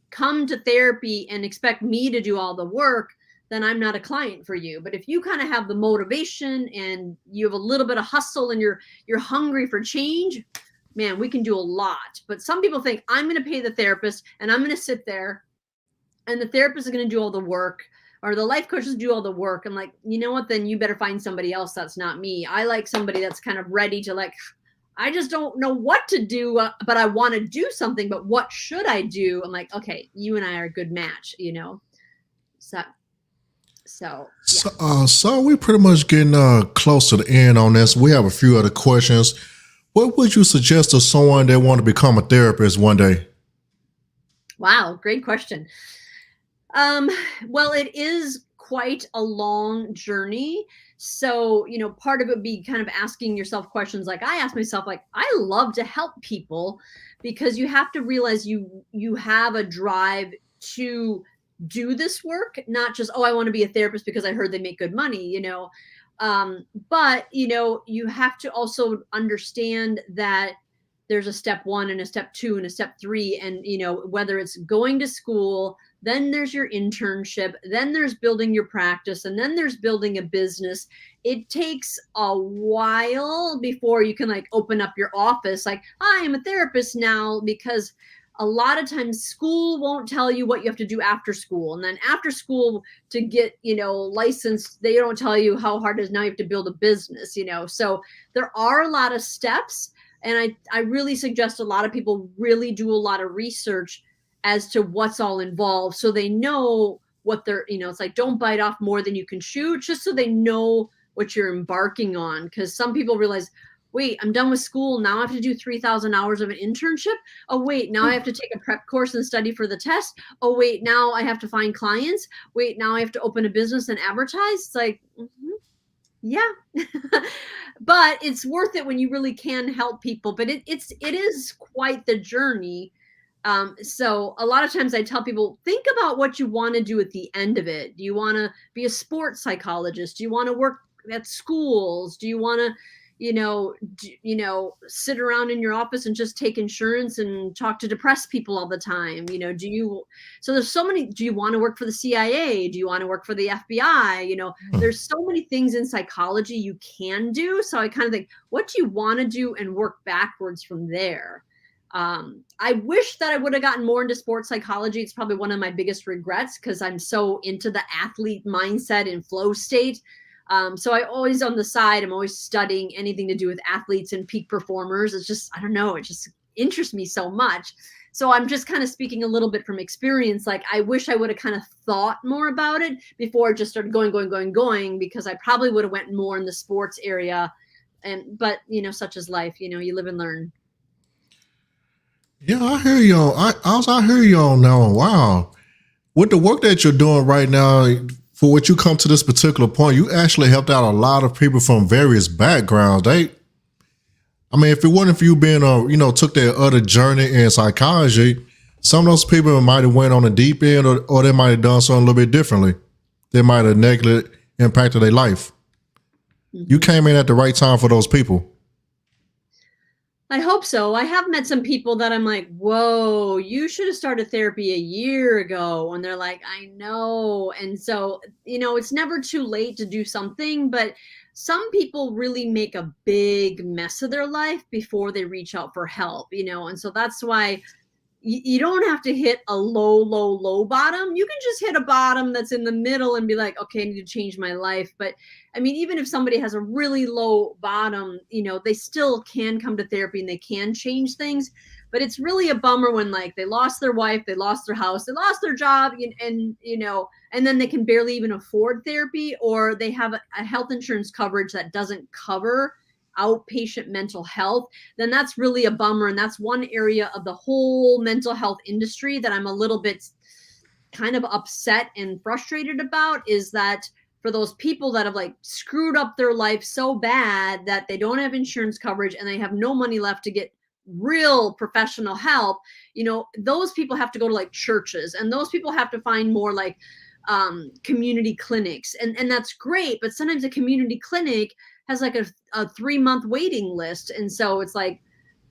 come to therapy and expect me to do all the work, then I'm not a client for you. But if you kind of have the motivation and you have a little bit of hustle and you're hungry for change, man, we can do a lot. But some people think, I'm going to pay the therapist and I'm going to sit there and the therapist is going to do all the work. or the life coaches do all the work. I'm like, you know what? Then you better find somebody else. That's not me. I like somebody that's kind of ready to like, I just don't know what to do, but I want to do something. But what should I do? I'm like, okay, you and I are a good match, you know. So, yeah. So we pretty much getting close to the end on this. We have a few other questions. What would you suggest to someone that want to become a therapist one day? Wow, great question. Well, it is quite a long journey. So, you know, part of it would be kind of asking yourself questions like I ask myself, like, I love to help people, because you have to realize you have a drive to do this work, not just, oh, I want to be a therapist because I heard they make good money, you know. But you know, you have to also understand that there's a step one and a step two and a step three. And, you know, whether it's going to school, then there's your internship, then there's building your practice, and then there's building a business. It takes a while before you can like open up your office, like, I am a therapist now, because a lot of times school won't tell you what you have to do after school. And then after school to get, you know, licensed, they don't tell you how hard it is. Now you have to build a business, you know. So there are a lot of steps. And I really suggest a lot of people really do a lot of research as to what's all involved, so they know what they're, you know, it's like, don't bite off more than you can chew, just so they know what you're embarking on. Because some people realize, wait, I'm done with school. Now I have to do 3,000 hours of an internship. Oh, wait, now I have to take a prep course and study for the test. Oh, wait, now I have to find clients. Wait, now I have to open a business and advertise. It's like, yeah. But it's worth it when you really can help people. But it is quite the journey. So a lot of times I tell people, think about what you want to do at the end of it. Do you want to be a sports psychologist? Do you want to work at schools? Do you want to, sit around in your office and just take insurance and talk to depressed people all the time? So there's so many. Do you want to work for the CIA? Do you want to work for the FBI? There's so many things in psychology you can do. So I kind of think, what do you want to do, and work backwards from there. I wish that I would have gotten more into sports psychology. It's probably one of my biggest regrets, because I'm so into the athlete mindset and flow state. So I always, on the side, I'm always studying anything to do with athletes and peak performers. It's just, I don't know, it just interests me so much. So I'm just kind of speaking a little bit from experience. Like, I wish I would have kind of thought more about it before it just started going, because I probably would have went more in the sports area. But such is life. You live and learn. Yeah, I hear you on. I hear you on now. Wow, with the work that you're doing right now, for what you come to this particular point, you actually helped out a lot of people from various backgrounds. If it wasn't for you being took that other journey in psychology, some of those people might have went on the deep end, or they might have done something a little bit differently. They might have negatively impacted their life. Mm-hmm. You came in at the right time for those people. I hope so. I have met some people that I'm like, whoa, you should have started therapy a year ago. And they're like, I know. And so, it's never too late to do something, but some people really make a big mess of their life before they reach out for help, and so that's why you don't have to hit a low bottom. You can just hit a bottom that's in the middle and be like, okay, I need to change my life. But even if somebody has a really low bottom, they still can come to therapy and they can change things. But it's really a bummer when, like, they lost their wife, they lost their house, they lost their job, and then they can barely even afford therapy, or they have a health insurance coverage that doesn't cover outpatient mental health. Then that's really a bummer. And that's one area of the whole mental health industry that I'm a little bit kind of upset and frustrated about, is that for those people that have like screwed up their life so bad that they don't have insurance coverage and they have no money left to get real professional help, those people have to go to like churches, and those people have to find more like community clinics, and that's great. But sometimes a community clinic has like a 3-month waiting list. And so it's like,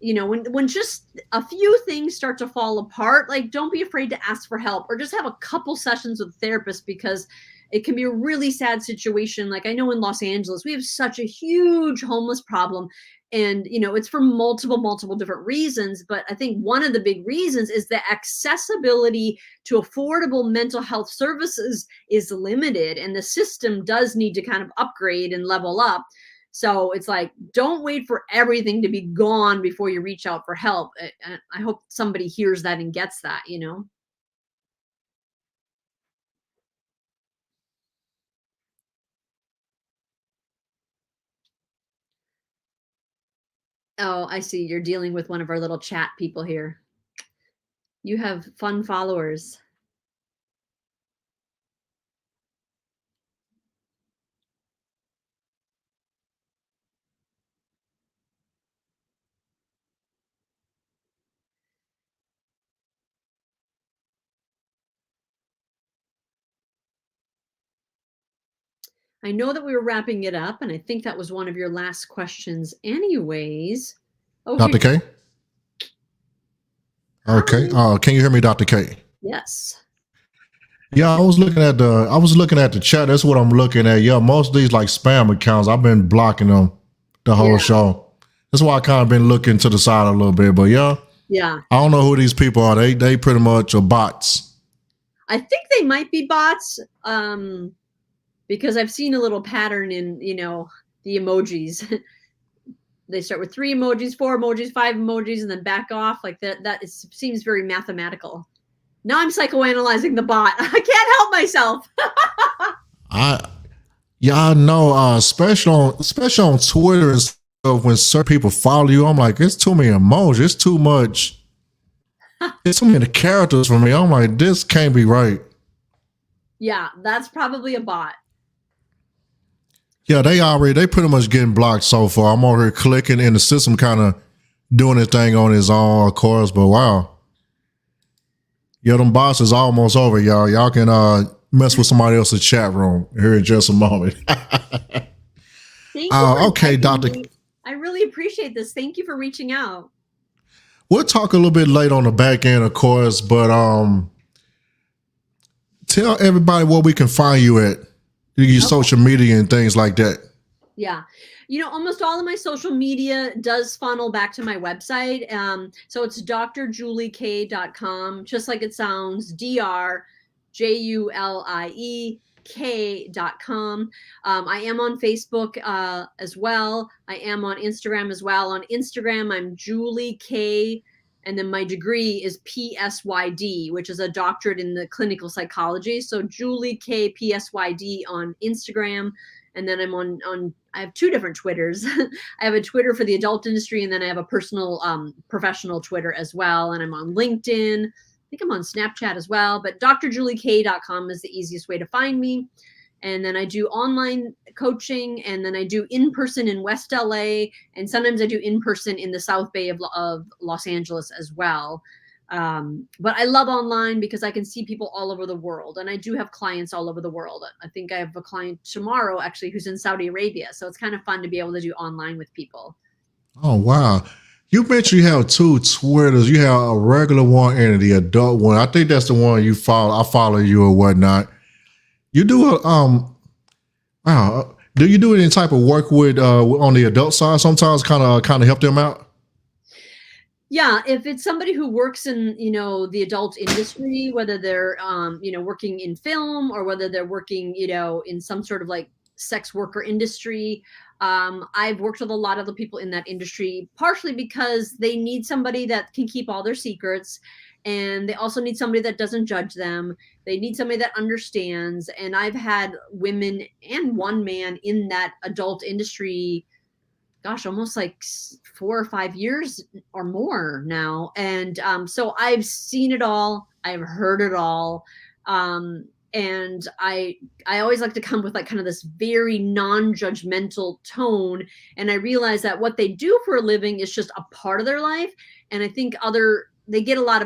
when just a few things start to fall apart, like, don't be afraid to ask for help, or just have a couple sessions with a therapist, because it can be a really sad situation. Like, I know in Los Angeles, we have such a huge homeless problem. And it's for multiple different reasons, but I think one of the big reasons is the accessibility to affordable mental health services is limited, and the system does need to kind of upgrade and level up. So it's like, don't wait for everything to be gone before you reach out for help. I hope somebody hears that and gets that. Oh, I see. You're dealing with one of our little chat people here. You have fun followers. I know that we were wrapping it up, and I think that was one of your last questions anyways. Oh, here Dr. you K? go. Okay. Hi. Can you hear me, Dr. K? Yes. Yeah, I was looking at the chat. That's what I'm looking at. Yeah, most of these like spam accounts, I've been blocking them the whole Yeah. show. That's why I kind of been looking to the side a little bit. But yeah, Yeah. I don't know who these people are. They pretty much are bots. I think they might be bots, because I've seen a little pattern in, the emojis. They start with 3 emojis, 4 emojis, 5 emojis, and then back off like that. Seems very mathematical. Now I'm psychoanalyzing the bot. I can't help myself. I I know, especially on Twitter and stuff. When certain people follow you, I'm like, it's too many emojis. It's too much. It's too many characters for me. I'm like, this can't be right. Yeah, that's probably a bot. Yeah, they pretty much getting blocked so far. I'm over here clicking and the system kind of doing its thing on its own, of course. But wow, yeah, them bots is almost over, y'all. Y'all can mess with somebody else's chat room here in just a moment. Thank you for Okay, inviting Doctor. me. I really appreciate this. Thank you for reaching out. We'll talk a little bit late on the back end, of course, but tell everybody where we can find you at your Okay. social media and things like that. Yeah. Almost all of my social media does funnel back to my website. So it's drjuliek.com, just like it sounds, drjuliek.com. I am on Facebook as well. I am on Instagram as well. On Instagram, I'm Julie K. And then my degree is PSYD, which is a doctorate in the clinical psychology. So Julie K PSYD on Instagram. And then I'm on I have 2 different Twitters. I have a Twitter for the adult industry, and then I have a personal professional Twitter as well. And I'm on LinkedIn. I think I'm on Snapchat as well. But drjuliek.com is the easiest way to find me. And then I do online coaching, and then I do in-person in West LA, and sometimes I do in-person in the South Bay of Los Angeles as well. But I love online because I can see people all over the world, and I do have clients all over the world. I think I have a client tomorrow actually who's in Saudi Arabia, so it's kind of fun to be able to do online with people. Oh wow. You mentioned you have 2 Twitters. You have a regular one and the adult one. I think that's the one you follow. I follow you or whatnot. You do a wow. Do you do any type of work with on the adult side? Sometimes kind of help them out. Yeah, if it's somebody who works in, the adult industry, whether they're, working in film or whether they're working, in some sort of like sex worker industry. I've worked with a lot of the people in that industry, partially because they need somebody that can keep all their secrets. And they also need somebody that doesn't judge them. They need somebody that understands. And I've had women and one man in that adult industry, gosh, almost like 4 or 5 years or more now. And so I've seen it all. I've heard it all. And I always like to come with like kind of this very non-judgmental tone. And I realize that what they do for a living is just a part of their life. And I think they get a lot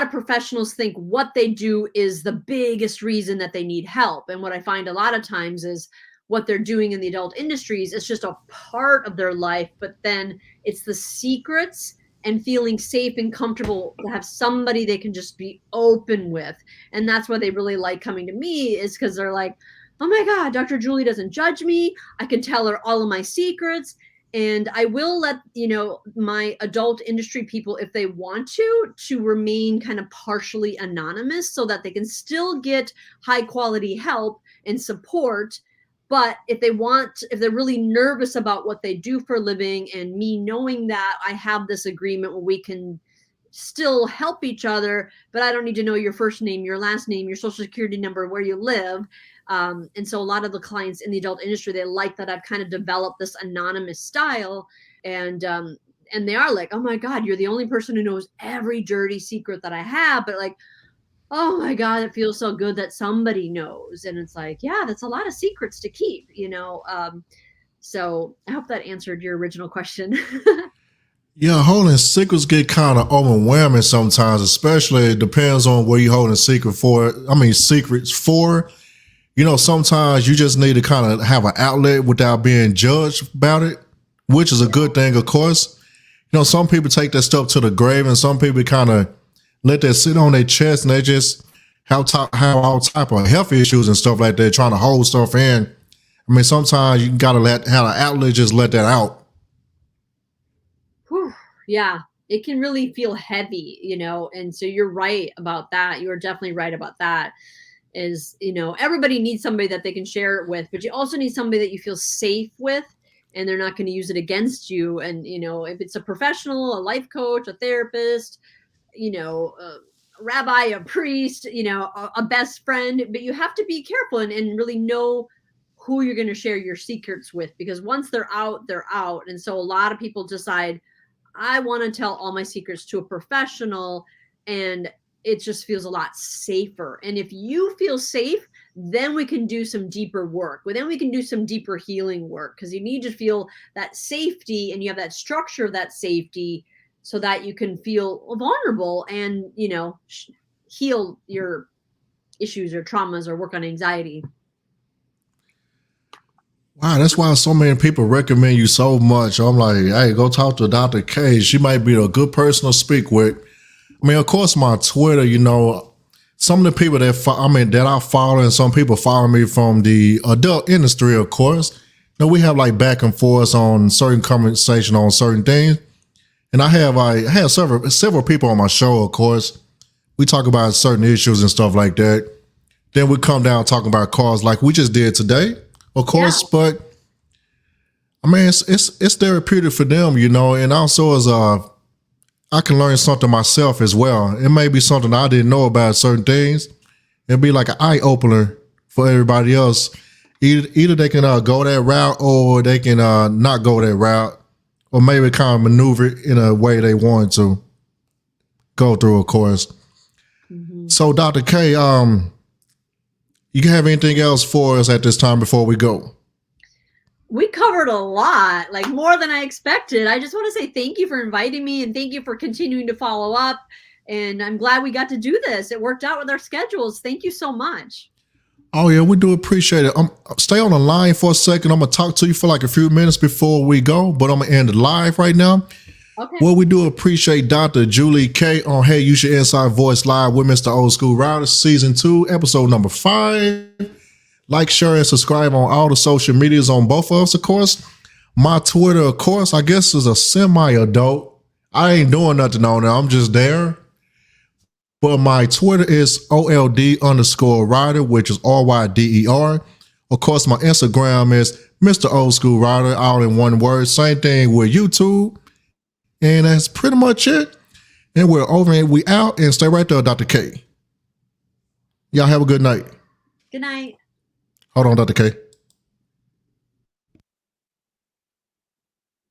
of professionals think what they do is the biggest reason that they need help. And what I find a lot of times is what they're doing in the adult industries is just a part of their life, but then it's the secrets and feeling safe and comfortable to have somebody they can just be open with. And that's why they really like coming to me, is because they're like, oh my God, Dr. Julie doesn't judge me. I can tell her all of my secrets. And I will let, my adult industry people, if they want to remain kind of partially anonymous so that they can still get high quality help and support. But if they're really nervous about what they do for a living, and me knowing that I have this agreement where we can still help each other, but I don't need to know your first name, your last name, your social security number, where you live. And so a lot of the clients in the adult industry, they like that I've kind of developed this anonymous style. And they are like, oh my God, you're the only person who knows every dirty secret that I have. But like, oh my God, it feels so good that somebody knows. And it's like, yeah, that's a lot of secrets to keep, so I hope that answered your original question. Yeah, holding secrets get kind of overwhelming sometimes, especially it depends on where you're holding secrets for. Sometimes you just need to kind of have an outlet without being judged about it, which is a good thing, of course. Some people take that stuff to the grave, and some people kind of let that sit on their chest, and they just have all type of health issues and stuff like that, trying to hold stuff in. I mean, sometimes you gotta have an outlet, just let that out. Whew, yeah, it can really feel heavy, and so you're right about that. You're definitely right about that. Is, everybody needs somebody that they can share it with, but you also need somebody that you feel safe with, and they're not going to use it against you. And, if it's a professional, a life coach, a therapist, a rabbi, a priest, a best friend, but you have to be careful and really know who you're going to share your secrets with, because once they're out, they're out. And so a lot of people decide, I want to tell all my secrets to a professional, and it just feels a lot safer. And if you feel safe, then we can do some deeper work. Well, then we can do some deeper healing work, because you need to feel that safety, and you have that structure of that safety so that you can feel vulnerable and, heal your issues or traumas or work on anxiety. Wow, that's why so many people recommend you so much. I'm like, hey, go talk to Dr. K. She might be a good person to speak with. I mean, of course, my Twitter, some of the people that I follow, and some people follow me from the adult industry, of course. We have like back and forth on certain conversation on certain things. And I have several people on my show, of course. We talk about certain issues and stuff like that. Then we come down talking about cars like we just did today, of course. Yeah. But I mean, it's therapeutic for them, and also as I can learn something myself as well. It may be something I didn't know about certain things. It'll be like an eye opener for everybody else. Either they can go that route, or they can not go that route, or maybe kind of maneuver it in a way they want to go through, of course. Mm-hmm. So, Dr. K, you have anything else for us at this time before we go? We covered a lot, like more than I expected. I just want to say thank you for inviting me, and thank you for continuing to follow up. And I'm glad we got to do this. It worked out with our schedules. Thank you so much. Oh, yeah, we do appreciate it. Stay on the line for a second. I'm going to talk to you for like a few minutes before we go, but I'm going to end it live right now. Okay. Well, we do appreciate Dr. Julie K on Hey, You Should Inside Voice Live with Mr. Old School Ryder, Season 2, Episode number 5. Like, share, and subscribe on all the social medias on both of us, of course. My Twitter, of course, I guess is a semi-adult. I ain't doing nothing on there. I'm just there. But my Twitter is OLD_Ryder, which is RYDER. Of course, my Instagram is Mr. Old School Ryder, all in one word. Same thing with YouTube. And that's pretty much it. And we're over and we out. And stay right there, Dr. K. Y'all have a good night. Good night. Hold on, Dr. K.